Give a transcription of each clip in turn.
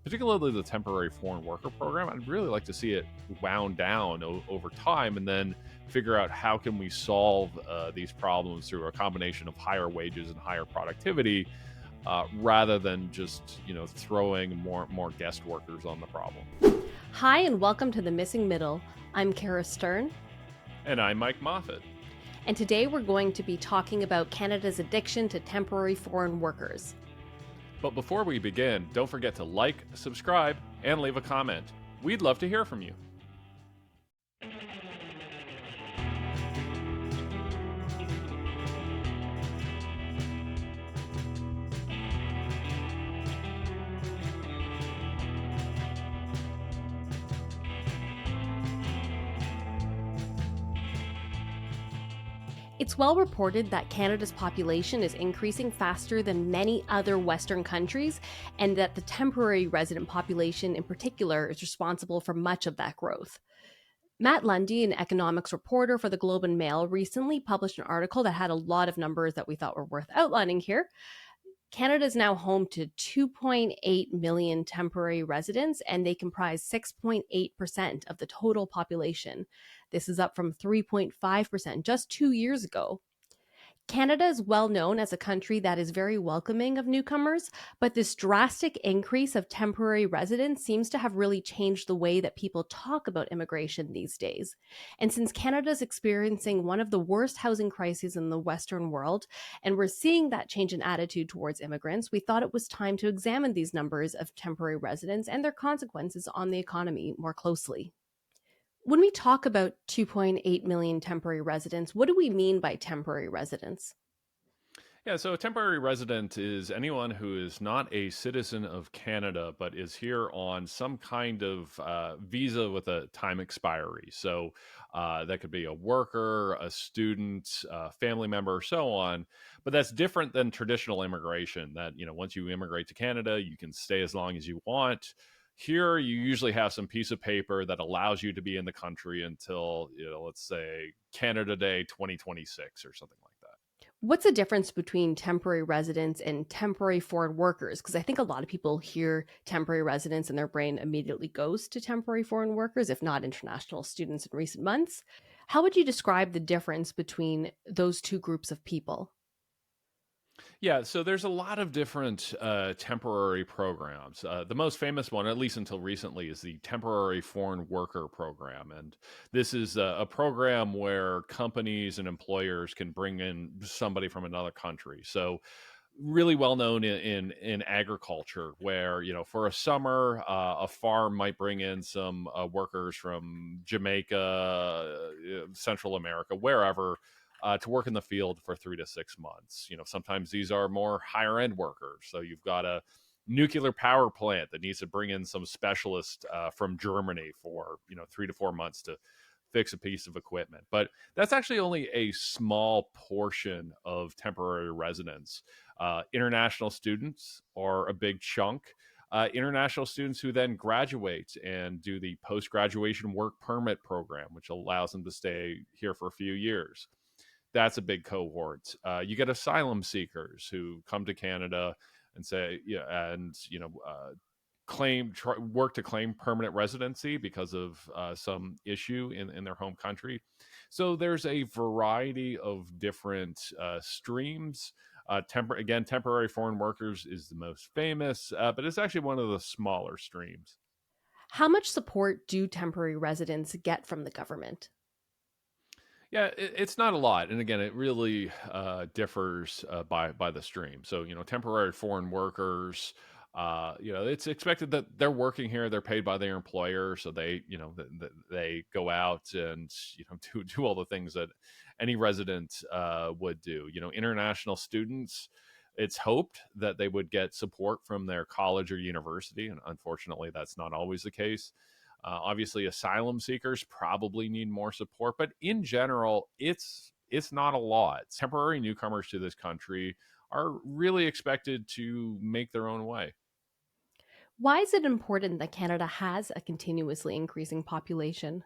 particularly the temporary foreign worker program. I'd really like to see it wound down over time, and then figure out how can we solve these problems through a combination of higher wages and higher productivity, rather than just throwing more guest workers on the problem. Hi, and welcome to The Missing Middle. I'm Cara Stern, And I'm Mike Moffatt. and today we're going to be talking about Canada's addiction to temporary foreign workers. But before we begin, don't forget to like, subscribe, and leave a comment. We'd love to hear from you. It's well reported that Canada's population is increasing faster than many other Western countries, and that the temporary resident population in particular is responsible for much of that growth. Matt Lundy, an economics reporter for the Globe and Mail, recently published an article that had a lot of numbers that we thought were worth outlining here. Canada is now home to 2.8 million temporary residents, and they comprise 6.8% of the total population. This is up from 3.5% just 2 years ago. Canada is well known as a country that is very welcoming of newcomers, but this drastic increase of temporary residents seems to have really changed the way that people talk about immigration these days. And since Canada is experiencing one of the worst housing crises in the Western world, and we're seeing that change in attitude towards immigrants, we thought it was time to examine these numbers of temporary residents and their consequences on the economy more closely. When we talk about 2.8 million temporary residents, what do we mean by temporary residents? Yeah, so a temporary resident is anyone who is not a citizen of Canada but is here on some kind of visa with a time expiry. So that could be a worker, a student, a family member, so on. But that's different than traditional immigration. That once you immigrate to Canada, you can stay as long as you want. Here, you usually have some piece of paper that allows you to be in the country until, let's say Canada Day 2026 or something like that. What's the difference between temporary residents and temporary foreign workers? Because I think a lot of people hear temporary residents and their brain immediately goes to temporary foreign workers, if not international students in recent months. How would you describe the difference between those two groups of people? Yeah, so there's a lot of different temporary programs. The most famous one, at least until recently, is the Temporary Foreign Worker Program. And this is a program where companies and employers can bring in somebody from another country. So really well known in agriculture, where for a summer, a farm might bring in some workers from Jamaica, Central America, wherever, to work in the field for 3 to 6 months. Sometimes these are more higher end workers. So you've got a nuclear power plant that needs to bring in some specialist from Germany for 3 to 4 months to fix a piece of equipment. But that's actually only a small portion of temporary residents. International students are a big chunk. International students who then graduate and do the post graduation work permit program, which allows them to stay here for a few years. That's a big cohort. You get asylum seekers who come to Canada and say, yeah, and work to claim permanent residency because of some issue in their home country. So there's a variety of different streams. Temporary foreign workers is the most famous, but it's actually one of the smaller streams. How much support do temporary residents get from the government? Yeah, it's not a lot, and again, it really differs by the stream. So, temporary foreign workers, it's expected that they're working here, they're paid by their employer, so they go out and do all the things that any resident would do. International students, it's hoped that they would get support from their college or university, and unfortunately, that's not always the case. Obviously, asylum seekers probably need more support, but in general, it's not a lot. Temporary newcomers to this country are really expected to make their own way. Why is it important that Canada has a continuously increasing population?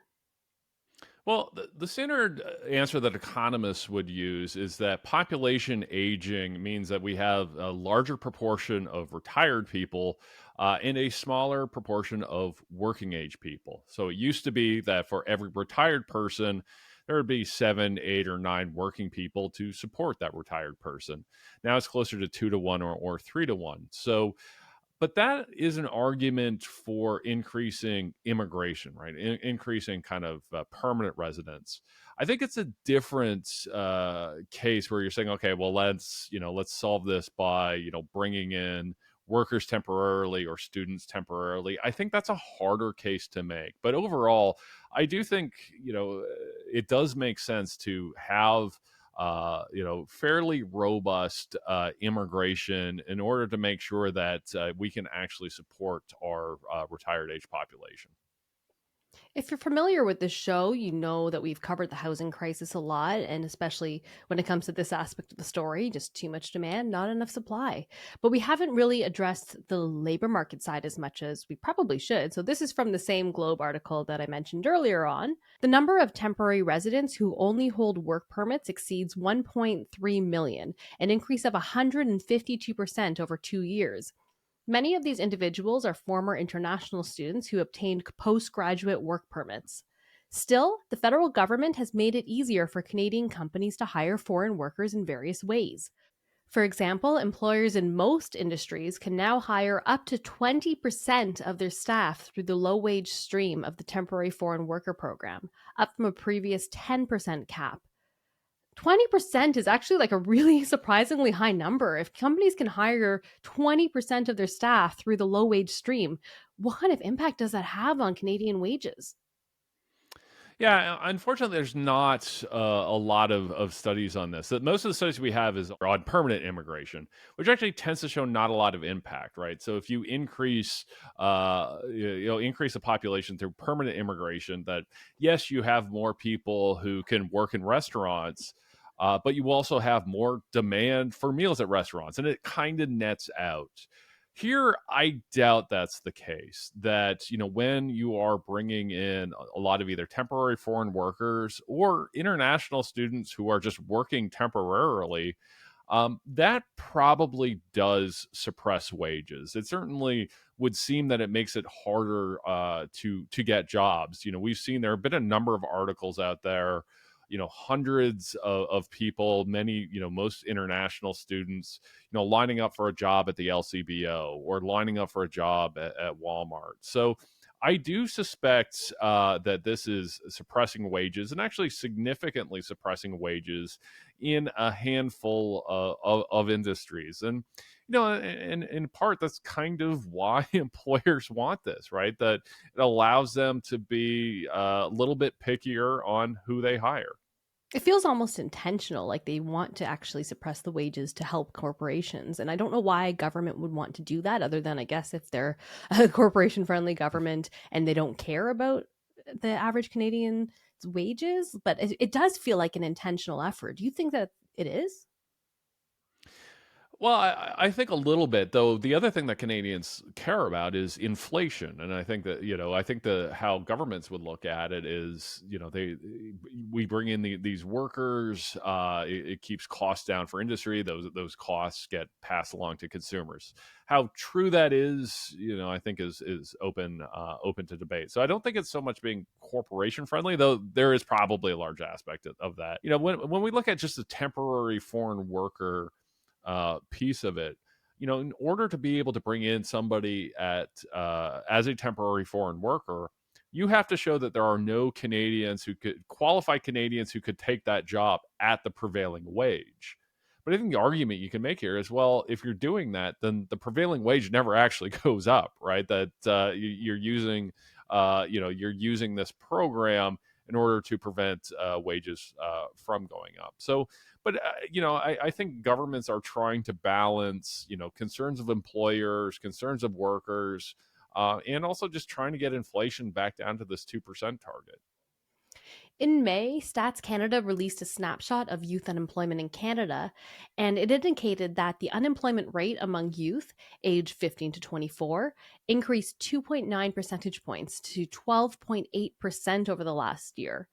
Well, the standard answer that economists would use is that population aging means that we have a larger proportion of retired people and a smaller proportion of working age people. So it used to be that for every retired person, there would be seven, eight, or nine working people to support that retired person. Now it's closer to 2 to 1 or 3 to 1. So but that is an argument for increasing immigration, right? Increasing kind of permanent residence. I think it's a different case where you're saying, okay, well, let's solve this by bringing in workers temporarily or students temporarily. I think that's a harder case to make. But overall, I do think it does make sense to have fairly robust immigration in order to make sure that we can actually support our retired age population. If you're familiar with this show, you know that we've covered the housing crisis a lot, and especially when it comes to this aspect of the story, just too much demand, not enough supply. But we haven't really addressed the labor market side as much as we probably should. So, this is from the same Globe article that I mentioned earlier on. The number of temporary residents who only hold work permits exceeds 1.3 million, an increase of 152% over 2 years. Many of these individuals are former international students who obtained postgraduate work permits. Still, the federal government has made it easier for Canadian companies to hire foreign workers in various ways. For example, employers in most industries can now hire up to 20% of their staff through the low wage stream of the temporary foreign worker program, up from a previous 10% cap. 20% is actually like a really surprisingly high number. If companies can hire 20% of their staff through the low wage stream, what kind of impact does that have on Canadian wages? Yeah, unfortunately, there's not a lot of studies on this. Most of the studies we have is on permanent immigration, which actually tends to show not a lot of impact, right? So if you increase, increase the population through permanent immigration, that yes, you have more people who can work in restaurants, but you also have more demand for meals at restaurants, and it kind of nets out. Here, I doubt that's the case. That, when you are bringing in a lot of either temporary foreign workers or international students who are just working temporarily, that probably does suppress wages. It certainly would seem that it makes it harder to get jobs. We've seen there have been a number of articles out there. Hundreds of people, many, most international students, lining up for a job at the LCBO or lining up for a job at Walmart. So I do suspect that this is suppressing wages and actually significantly suppressing wages in a handful of industries. And, in part, that's kind of why employers want this, right? That it allows them to be a little bit pickier on who they hire. It feels almost intentional, like they want to actually suppress the wages to help corporations. And I don't know why government would want to do that, other than I guess if they're a corporation friendly government and they don't care about the average Canadian's wages. But it does feel like an intentional effort. Do you think that it is? Well, I think a little bit, though. The other thing that Canadians care about is inflation, and I think that I think the how governments would look at it is, we bring in these workers, it keeps costs down for industry. Those costs get passed along to consumers. How true that is, I think is open to debate. So I don't think it's so much being corporation friendly, though. There is probably a large aspect of that. When we look at just a temporary foreign worker piece of it, in order to be able to bring in somebody at as a temporary foreign worker, you have to show that there are no Canadians who could qualify Canadians who could take that job at the prevailing wage. But I think the argument you can make here is, well, if you're doing that, then the prevailing wage never actually goes up, right? That you're using this program in order to prevent wages from going up. So, but I think governments are trying to balance, concerns of employers, concerns of workers, and also just trying to get inflation back down to this 2% target. In May, Stats Canada released a snapshot of youth unemployment in Canada, and it indicated that the unemployment rate among youth aged 15 to 24 increased 2.9 percentage points to 12.8% over the last year.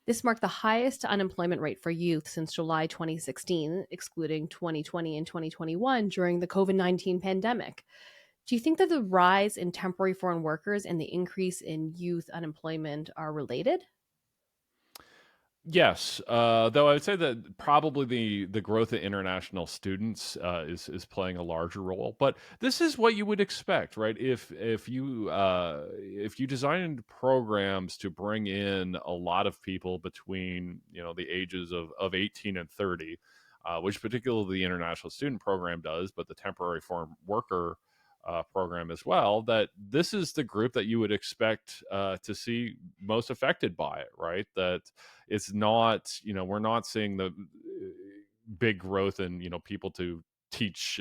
This marked the highest unemployment rate for youth since July 2016, excluding 2020 and 2021 during the COVID-19 pandemic. Do you think that the rise in temporary foreign workers and the increase in youth unemployment are related? Yes, though I would say that probably the growth of international students is playing a larger role. But this is what you would expect, right? If you designed programs to bring in a lot of people between the ages of 18 and 30, which particularly the international student program does, but the temporary foreign worker program as well, that this is the group that you would expect to see most affected by it, right? That it's not, we're not seeing the big growth in, people to teach,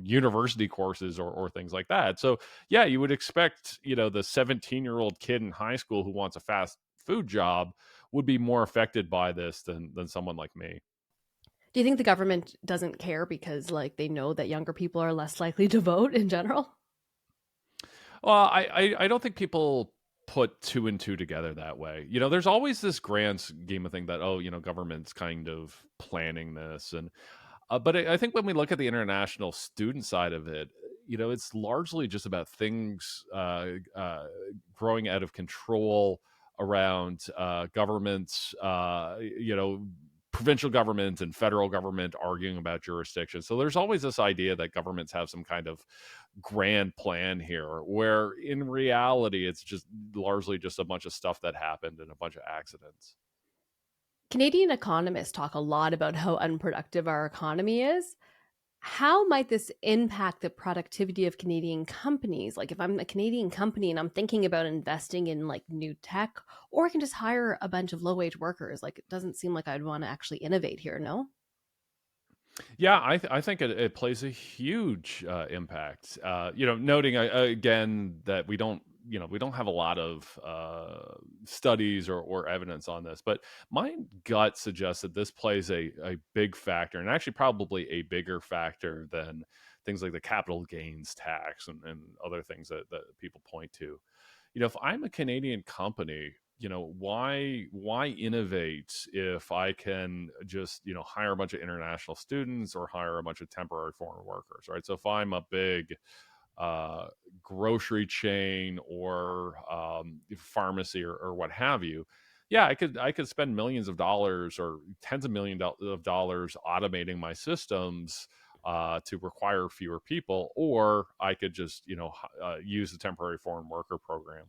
university courses or things like that. So, yeah, you would expect, the 17-year-old kid in high school who wants a fast food job would be more affected by this than someone like me. Do you think the government doesn't care because like they know that younger people are less likely to vote in general? Well, I don't think people put two and two together that way. There's always this grand scheme of thing that, oh, government's kind of planning this, and but I think when we look at the international student side of it, it's largely just about things growing out of control around governments, provincial government and federal government arguing about jurisdiction. So there's always this idea that governments have some kind of grand plan here, where in reality, it's just largely just a bunch of stuff that happened and a bunch of accidents. Canadian economists talk a lot about how unproductive our economy is. How might this impact the productivity of Canadian companies? Like if I'm a Canadian company and I'm thinking about investing in like new tech, or I can just hire a bunch of low-wage workers, like it doesn't seem like I'd want to actually innovate here, no? Yeah, I think it plays a huge impact. Noting again that we don't have a lot of studies or evidence on this, but my gut suggests that this plays a big factor, and actually probably a bigger factor than things like the capital gains tax and other things that people point to. If I'm a Canadian company, why innovate if I can just, hire a bunch of international students or hire a bunch of temporary foreign workers, right? So if I'm a big uh, grocery chain or pharmacy or what have you, yeah, I could spend millions of dollars or tens of of dollars automating my systems to require fewer people, or I could just use the temporary foreign worker program.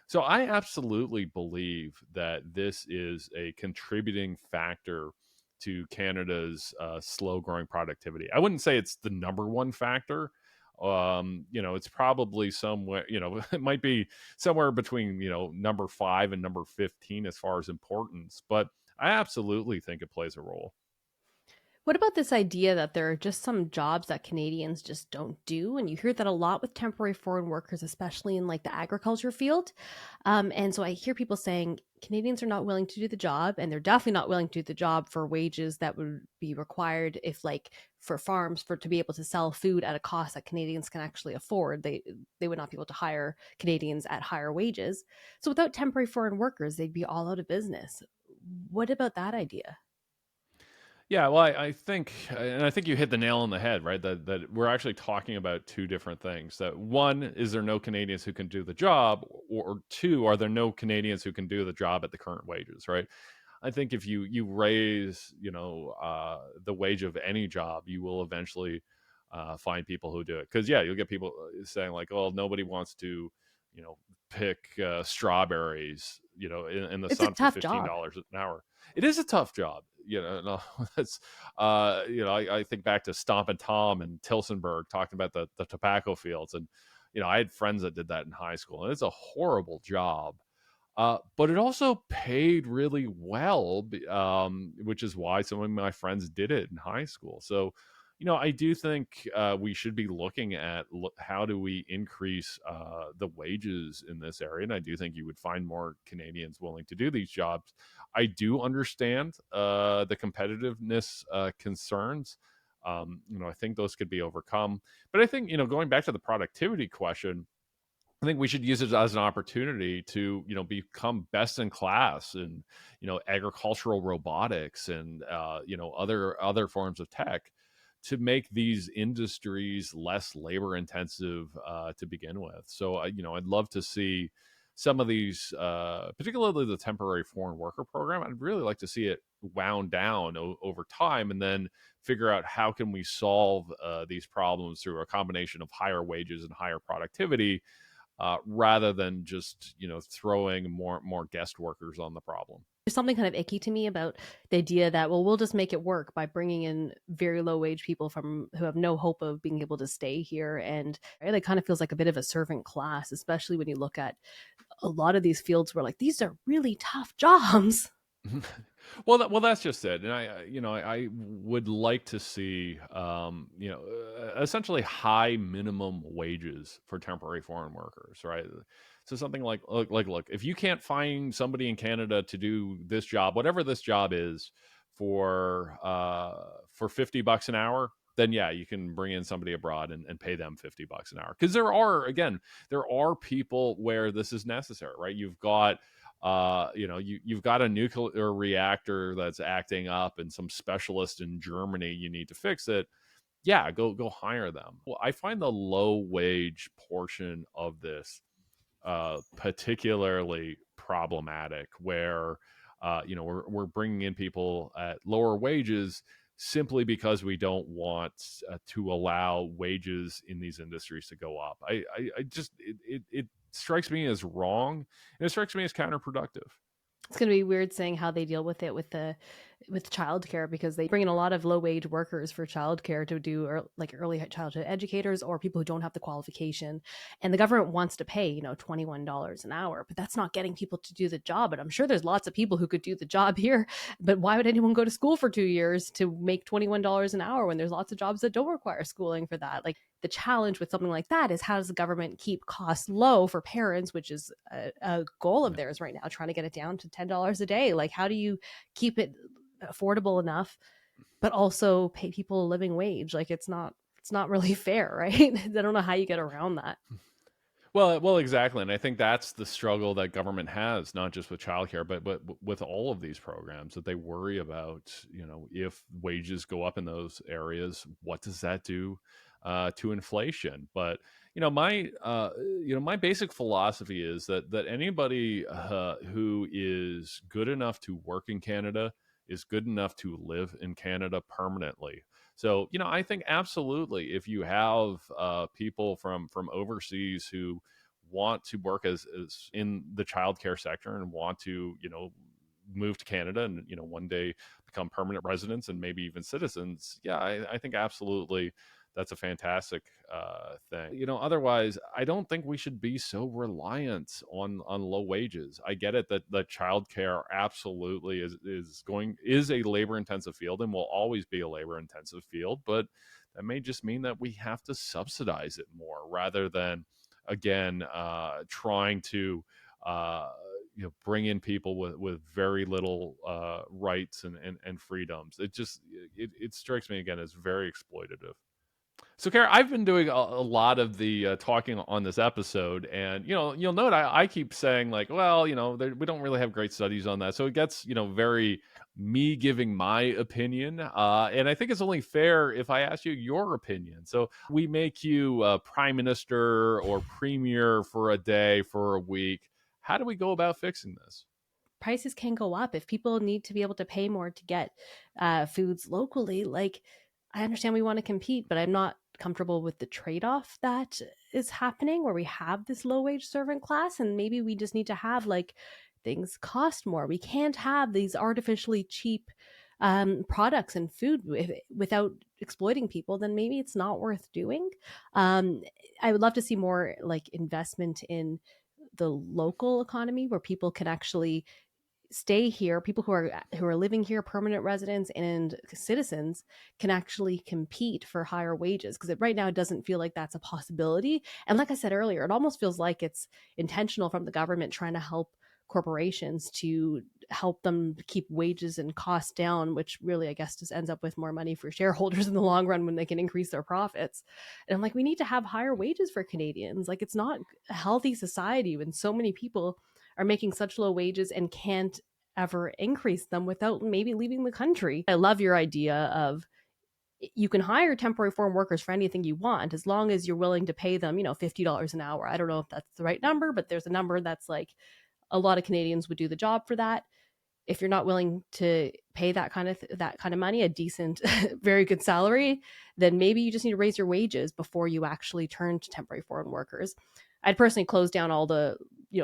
So I absolutely believe that this is a contributing factor to Canada's slow growing productivity. I wouldn't say it's the number one factor. It's probably somewhere, it might be somewhere between, number 5 and number 15 as far as importance, but I absolutely think it plays a role. What about this idea that there are just some jobs that Canadians just don't do? And you hear that a lot with temporary foreign workers, especially in like the agriculture field. And so I hear people saying Canadians are not willing to do the job, and they're definitely not willing to do the job for wages that would be required if, like, for farms for to be able to sell food at a cost that Canadians can actually afford. They would not be able to hire Canadians at higher wages. So without temporary foreign workers, they'd be all out of business. What about that idea? Yeah, well, I think you hit the nail on the head, right? That we're actually talking about two different things. That one, is there no Canadians who can do the job, or two, are there no Canadians who can do the job at the current wages, right? I think if you raise the wage of any job, you will eventually find people who do it. Because yeah, you'll get people saying like, "Oh, nobody wants to, you know, pick strawberries, in the It's a sun for tough fifteen job. dollars an hour." It is a tough job, No, that's I think back to Stomp and Tom and Tilsonburg talking about the tobacco fields, and I had friends that did that in high school, and it's a horrible job, but it also paid really well, which is why some of my friends did it in high school. So, I do think we should be looking at how do we increase the wages in this area. And I do think you would find more Canadians willing to do these jobs. I do understand the competitiveness concerns. I think those could be overcome. But I think, going back to the productivity question, I think we should use it as an opportunity to, become best in class in, agricultural robotics and, other forms of tech to make these industries less labor intensive to begin with. So, I'd love to see some of these, particularly the temporary foreign worker program. I'd really like to see it wound down over time, and then figure out how can we solve these problems through a combination of higher wages and higher productivity, rather than just throwing more guest workers on the problem. There's something kind of icky to me about the idea that, well, we'll just make it work by bringing in very low wage people from who have no hope of being able to stay here, and right, it kind of feels like a bit of a servant class, especially when you look at a lot of these fields where like these are really tough jobs. Well, that's just it. And I would like to see, essentially high minimum wages for temporary foreign workers, right? So something like, look, if you can't find somebody in Canada to do this job, whatever this job is, for $50 an hour, then yeah, you can bring in somebody abroad and pay them $50 an hour. Because there are people where this is necessary, right? You've got a nuclear reactor that's acting up and some specialist in Germany, you need to fix it. Yeah, go hire them. Well, I find the low wage portion of this particularly problematic, where we're bringing in people at lower wages simply because we don't want to allow wages in these industries to go up. I just it strikes me as wrong, and it strikes me as counterproductive. It's going to be weird saying how they deal with it with childcare, because they bring in a lot of low wage workers for childcare to do like early childhood educators or people who don't have the qualification, and the government wants to pay $21 an hour, but that's not getting people to do the job. And I'm sure there's lots of people who could do the job here, but why would anyone go to school for 2 years to make $21 an hour when there's lots of jobs that don't require schooling for that? Like, the challenge with something like that is, how does the government keep costs low for parents, which is a goal of Yeah. theirs right now, trying to get it down to $10 a day? Like, how do you keep it affordable enough but also pay people a living wage? Like, it's not really fair, right? I don't know how you get around that. Well, exactly, and I think that's the struggle that government has, not just with childcare, but with all of these programs, that they worry about. If wages go up in those areas, what does that do to inflation? But my basic philosophy is that anybody who is good enough to work in Canada is good enough to live in Canada permanently. So, I think absolutely, if you have people from overseas who want to work as in the childcare sector and want to, move to Canada and, one day become permanent residents and maybe even citizens, yeah, I think absolutely that's a fantastic thing. Otherwise, I don't think we should be so reliant on low wages. I get it that childcare absolutely is a labor intensive field and will always be a labor intensive field, but that may just mean that we have to subsidize it more, rather than, again, trying to bring in people with very little rights and freedoms. It strikes me again as very exploitative. So, Kara, I've been doing a lot of the talking on this episode, and you'll note I keep saying, like, well, we don't really have great studies on that, so it gets very me giving my opinion, and I think it's only fair if I ask you your opinion. So we make you prime minister or premier for a day, for a week. How do we go about fixing this? Prices can go up if people need to be able to pay more to get foods locally. Like, I understand we want to compete, but I'm not comfortable with the trade-off that is happening, where we have this low wage servant class, and maybe we just need to have like things cost more. We can't have these artificially cheap products and food without exploiting people. Then maybe it's not worth doing. um, I would love to see more like investment in the local economy, where people can actually stay here. People who are living here, permanent residents and citizens, can actually compete for higher wages, because right now it doesn't feel like that's a possibility. And like I said earlier, it almost feels like it's intentional from the government trying to help corporations to help them keep wages and costs down, which really, I guess, just ends up with more money for shareholders in the long run when they can increase their profits. And I'm like, we need to have higher wages for Canadians. Like, it's not a healthy society when so many people are making such low wages and can't ever increase them without maybe leaving the country. I love your idea of you can hire temporary foreign workers for anything you want as long as you're willing to pay them, $50 an hour. I don't know if that's the right number, but there's a number that's like a lot of Canadians would do the job for that. If you're not willing to pay that kind of money, a decent, very good salary, then maybe you just need to raise your wages before you actually turn to temporary foreign workers. I'd personally close down all the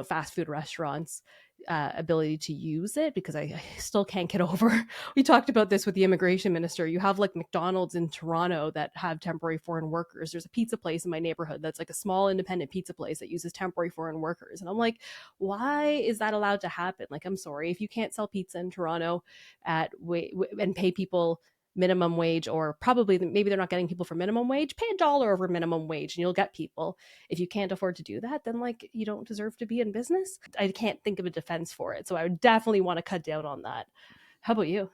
fast food restaurants' ability to use it, because I still can't get over. We talked about this with the immigration minister. You have like McDonald's in Toronto that have temporary foreign workers. There's a pizza place in my neighborhood that's like a small independent pizza place that uses temporary foreign workers. And I'm like, why is that allowed to happen? Like, I'm sorry, if you can't sell pizza in Toronto and pay people minimum wage, or probably maybe they're not getting people for minimum wage, pay $1 over minimum wage and you'll get people. If you can't afford to do that, then like you don't deserve to be in business. I can't think of a defense for it, so I would definitely want to cut down on that. How about you?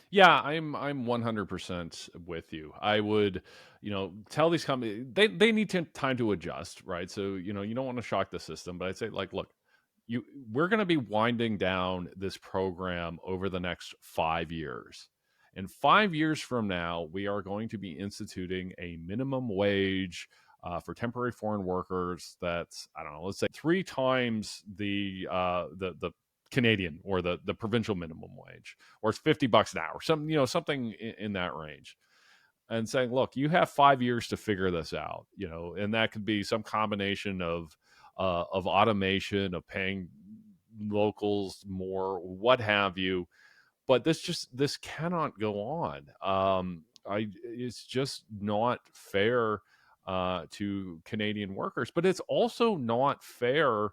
Yeah, I'm 100% with you. I would, tell these companies they need time to adjust, right? So, you don't want to shock the system, but I'd say like, look, we're going to be winding down this program over the next 5 years. And 5 years from now, we are going to be instituting a minimum wage for temporary foreign workers that's, I don't know, let's say 3 times the Canadian or the provincial minimum wage, or it's $50 an hour, something in that range. And saying, look, you have 5 years to figure this out, and that could be some combination of automation, of paying locals more, what have you. But this cannot go on. It's just not fair to Canadian workers, but it's also not fair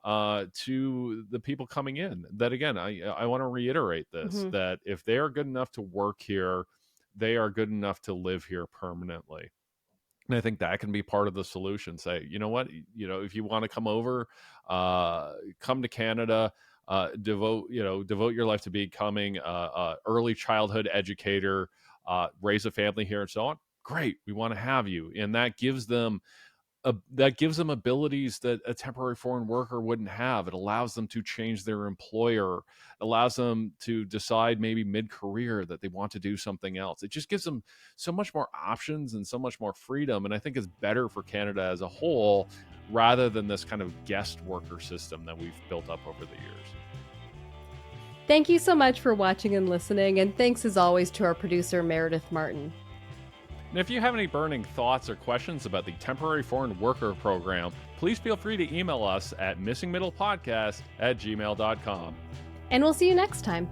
to the people coming in. That again, I want to reiterate this: Mm-hmm. that if they are good enough to work here, they are good enough to live here permanently. And I think that can be part of the solution. Say, you know what, if you want to come over, come to Canada, devote your life to becoming a early childhood educator, raise a family here, and so on. Great, we want to have you, and that gives them abilities that a temporary foreign worker wouldn't have. It allows them to change their employer. It allows them to decide maybe mid-career that they want to do something else. It just gives them so much more options and so much more freedom. And I think it's better for Canada as a whole, rather than this kind of guest worker system that we've built up over the years. Thank you so much for watching and listening. And thanks as always to our producer, Meredith Martin. And if you have any burning thoughts or questions about the temporary foreign worker program, please feel free to email us at missingmiddlepodcast@gmail.com. And we'll see you next time.